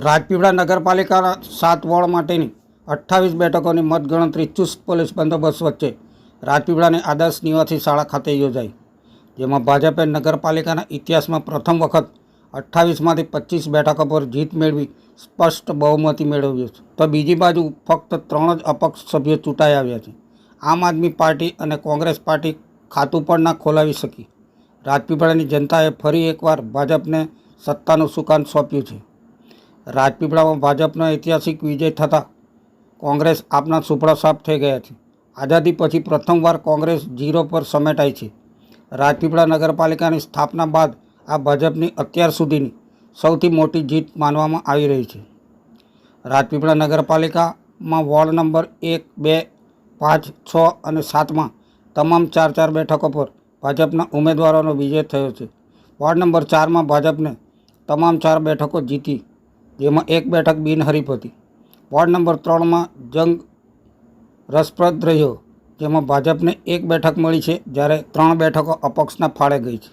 રાજપીપળા નગરપાલિકાના 7 વોર્ડ માટેની 28 બેઠકોની મતગણતરી ચુસ્ત પોલીસ બંદોબસ્ત વચ્ચે રાજપીપળાની આદર્શ નિવાસી શાળા ખાતે યોજાઈ, જેમાં ભાજપે નગરપાલિકાના ઇતિહાસમાં પ્રથમ વખત 28માંથી 25 બેઠકો પર જીત મેળવી સ્પષ્ટ બહુમતી મેળવ્યું છે, તો બીજી બાજુ ફક્ત 3 જ અપક્ષ સભ્યો ચૂંટાઈ આવ્યા છે. આમ આદમી પાર્ટી અને કોંગ્રેસ પાર્ટી ખાતું પણ ના ખોલાવી શકી. રાજપીપળાની જનતાએ ફરી એકવાર ભાજપને સત્તાનું સુકાન સોંપ્યું છે. રાજપીપળામાં ભાજપનો ઐતિહાસિક વિજય થતાં કોંગ્રેસ આપના સુપડા સાફ થઈ ગયા છે. આઝાદી પછી પ્રથમવાર કોંગ્રેસ 0 પર સમેટાઈ છે. રાજપીપળા નગરપાલિકાની સ્થાપના બાદ આ ભાજપની અત્યાર સુધીની સૌથી મોટી જીત માનવામાં આવી રહી છે. રાજપીપળા નગરપાલિકામાં વોર્ડ નંબર 1, 2, 5, 6 અને 7માં તમામ 4 બેઠકો પર ભાજપના ઉમેદવારોનો વિજય થયો છે. વોર્ડ નંબર 4માં ભાજપને તમામ 4 બેઠકો જીતી, જેમાં 1 બેઠક બિનહરીફ હતી. વોર્ડ નંબર 3માં જંગ રસપ્રદ રહ્યો, જેમાં ભાજપને 1 બેઠક મળી છે, જ્યારે 3 બેઠકો અપક્ષના ફાળે ગઈ છે.